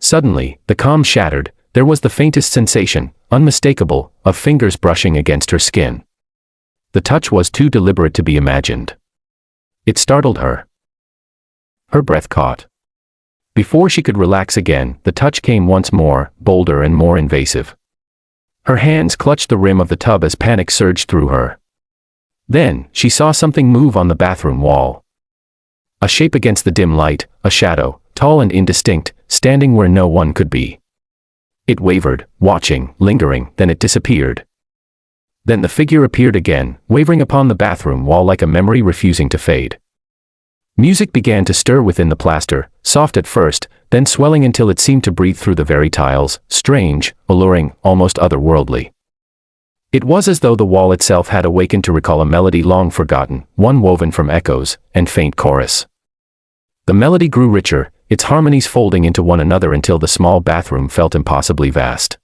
Suddenly, the calm shattered. There was the faintest sensation, unmistakable, of fingers brushing against her skin. The touch was too deliberate to be imagined. It startled her. Her breath caught. Before she could relax again, the touch came once more, bolder and more invasive. Her hands clutched the rim of the tub as panic surged through her. Then, she saw something move on the bathroom wall. A shape against the dim light, a shadow, tall and indistinct, standing where no one could be. It wavered, watching, lingering, then it disappeared. Then the figure appeared again, wavering upon the bathroom wall like a memory refusing to fade. Music began to stir within the plaster, soft at first, then swelling until it seemed to breathe through the very tiles, strange, alluring, almost otherworldly. It was as though the wall itself had awakened to recall a melody long forgotten, one woven from echoes and faint chorus. The melody grew richer, its harmonies folding into one another until the small bathroom felt impossibly vast.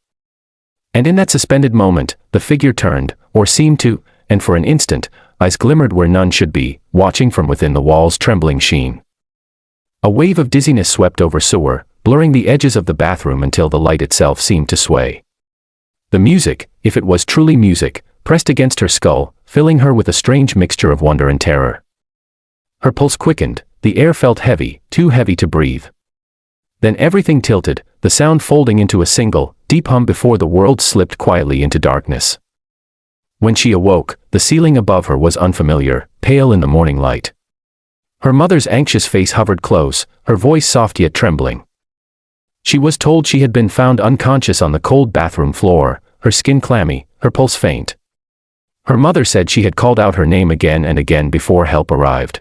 And in that suspended moment, the figure turned, or seemed to, and for an instant, eyes glimmered where none should be, watching from within the wall's trembling sheen. A wave of dizziness swept over Sewer, blurring the edges of the bathroom until the light itself seemed to sway. The music, if it was truly music, pressed against her skull, filling her with a strange mixture of wonder and terror. Her pulse quickened, the air felt heavy, too heavy to breathe. Then everything tilted, the sound folding into a single, deep hum before the world slipped quietly into darkness. When she awoke, the ceiling above her was unfamiliar, pale in the morning light. Her mother's anxious face hovered close, her voice soft yet trembling. She was told she had been found unconscious on the cold bathroom floor, her skin clammy, her pulse faint. Her mother said she had called out her name again and again before help arrived.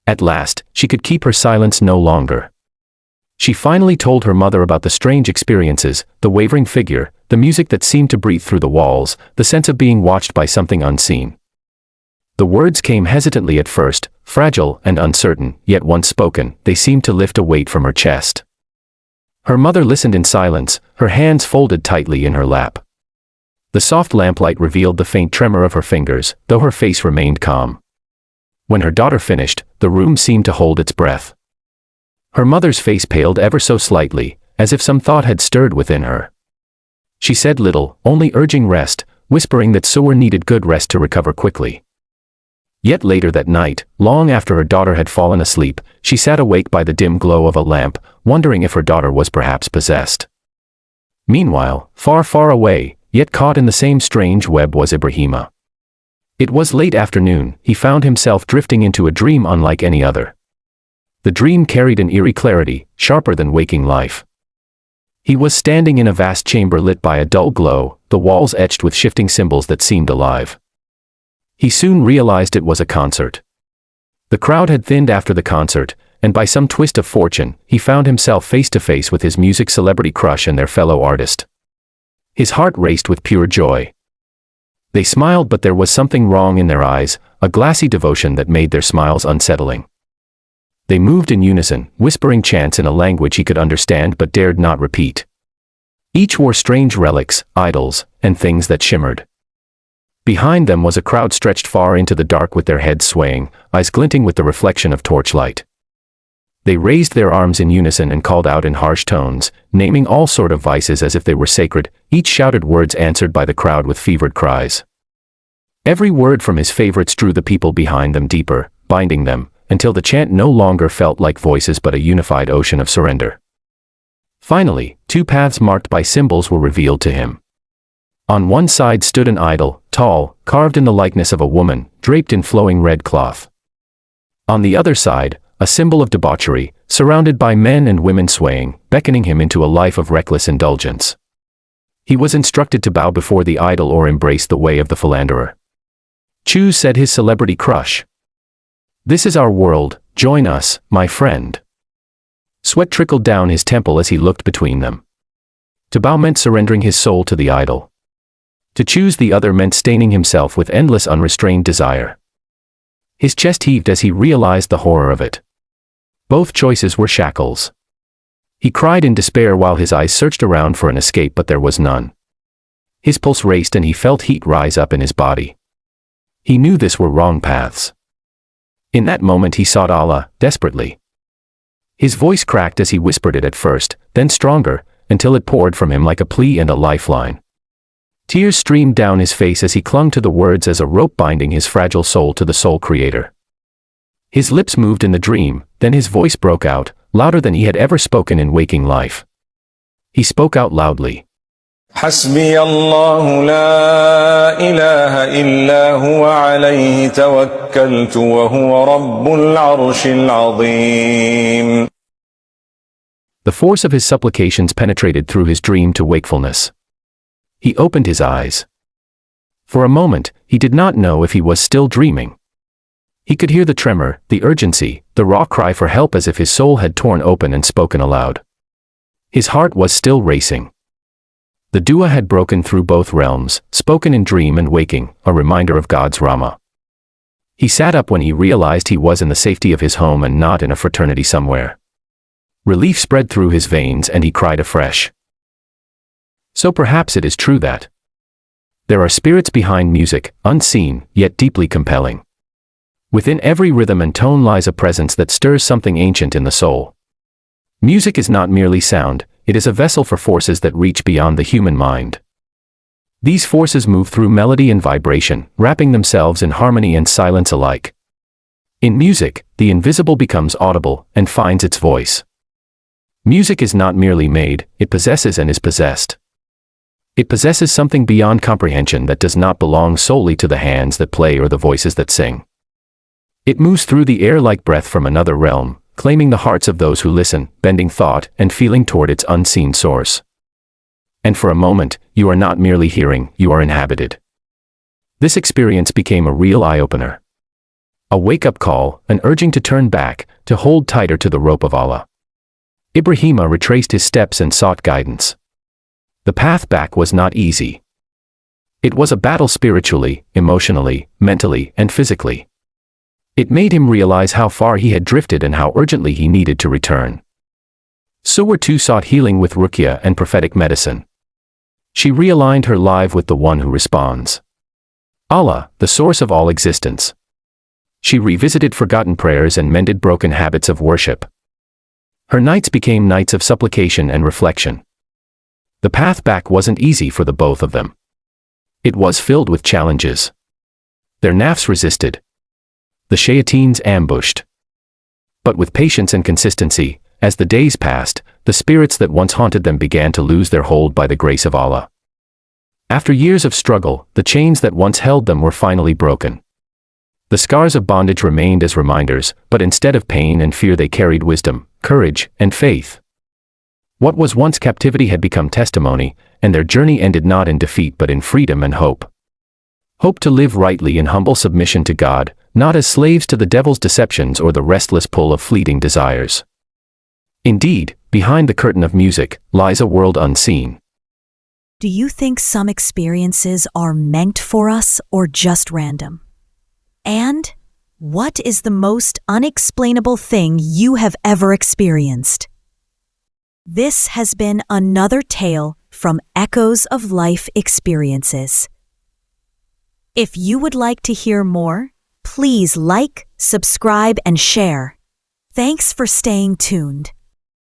At last, she could keep her silence no longer. She finally told her mother about the strange experiences, the wavering figure, the music that seemed to breathe through the walls, the sense of being watched by something unseen. The words came hesitantly at first, fragile and uncertain, yet once spoken, they seemed to lift a weight from her chest. Her mother listened in silence, her hands folded tightly in her lap. The soft lamplight revealed the faint tremor of her fingers, though her face remained calm. When her daughter finished, the room seemed to hold its breath. Her mother's face paled ever so slightly, as if some thought had stirred within her. She said little, only urging rest, whispering that Sewer needed good rest to recover quickly. Yet later that night, long after her daughter had fallen asleep, she sat awake by the dim glow of a lamp, wondering if her daughter was perhaps possessed. Meanwhile, far, far away, yet caught in the same strange web was Ibrahima. It was late afternoon, he found himself drifting into a dream unlike any other. The dream carried an eerie clarity, sharper than waking life. He was standing in a vast chamber lit by a dull glow, the walls etched with shifting symbols that seemed alive. He soon realized it was a concert. The crowd had thinned after the concert, and by some twist of fortune, he found himself face to face with his music celebrity crush and their fellow artist. His heart raced with pure joy. They smiled, but there was something wrong in their eyes, a glassy devotion that made their smiles unsettling. They moved in unison, whispering chants in a language he could understand but dared not repeat. Each wore strange relics, idols, and things that shimmered. Behind them was a crowd stretched far into the dark with their heads swaying, eyes glinting with the reflection of torchlight. They raised their arms in unison and called out in harsh tones, naming all sort of vices as if they were sacred, each shouted words answered by the crowd with fevered cries. Every word from his favorites drew the people behind them deeper, binding them, until the chant no longer felt like voices but a unified ocean of surrender. Finally, two paths marked by symbols were revealed to him. On one side stood an idol, tall, carved in the likeness of a woman, draped in flowing red cloth. On the other side, a symbol of debauchery, surrounded by men and women swaying, beckoning him into a life of reckless indulgence. He was instructed to bow before the idol or embrace the way of the philanderer. "Choose," said his celebrity crush. "This is our world, join us, my friend." Sweat trickled down his temple as he looked between them. To bow meant surrendering his soul to the idol. To choose the other meant staining himself with endless unrestrained desire. His chest heaved as he realized the horror of it. Both choices were shackles. He cried in despair while his eyes searched around for an escape, but there was none. His pulse raced and he felt heat rise up in his body. He knew this were wrong paths. In that moment he sought Allah, desperately. His voice cracked as he whispered it at first, then stronger, until it poured from him like a plea and a lifeline. Tears streamed down his face as he clung to the words as a rope binding his fragile soul to the soul creator. His lips moved in the dream, then his voice broke out, louder than he had ever spoken in waking life. He spoke out loudly. حسبي الله لا إله إلا هو عليه توكلت وهو رب العرش العظيم. The force of his supplications penetrated through his dream to wakefulness. He opened his eyes. For a moment, he did not know if he was still dreaming. He could hear the tremor, the urgency, the raw cry for help as if his soul had torn open and spoken aloud. His heart was still racing. The dua had broken through both realms, spoken in dream and waking, a reminder of God's Rahmah. He sat up when he realized he was in the safety of his home and not in a fraternity somewhere. Relief spread through his veins and he cried afresh. So perhaps it is true that there are spirits behind music, unseen, yet deeply compelling. Within every rhythm and tone lies a presence that stirs something ancient in the soul. Music is not merely sound, it is a vessel for forces that reach beyond the human mind. These forces move through melody and vibration, wrapping themselves in harmony and silence alike. In music, the invisible becomes audible and finds its voice. Music is not merely made, it possesses and is possessed. It possesses something beyond comprehension that does not belong solely to the hands that play or the voices that sing. It moves through the air like breath from another realm, claiming the hearts of those who listen, bending thought and feeling toward its unseen source. And for a moment, you are not merely hearing, you are inhabited. This experience became a real eye-opener. A wake-up call, an urging to turn back, to hold tighter to the rope of Allah. Ibrahima retraced his steps and sought guidance. The path back was not easy. It was a battle spiritually, emotionally, mentally, and physically. It made him realize how far he had drifted and how urgently he needed to return. Suwar too sought healing with ruqya and prophetic medicine. She realigned her life with the one who responds. Allah, the source of all existence. She revisited forgotten prayers and mended broken habits of worship. Her nights became nights of supplication and reflection. The path back wasn't easy for the both of them. It was filled with challenges. Their nafs resisted. The shayateens ambushed. But with patience and consistency, as the days passed, the spirits that once haunted them began to lose their hold by the grace of Allah. After years of struggle, the chains that once held them were finally broken. The scars of bondage remained as reminders, but instead of pain and fear they carried wisdom, courage, and faith. What was once captivity had become testimony, and their journey ended not in defeat but in freedom and hope. Hope to live rightly in humble submission to God, not as slaves to the devil's deceptions or the restless pull of fleeting desires. Indeed, behind the curtain of music lies a world unseen. Do you think some experiences are meant for us or just random? And what is the most unexplainable thing you have ever experienced? This has been another tale from Echoes of Life Experiences. If you would like to hear more, please like, subscribe, and share. Thanks for staying tuned.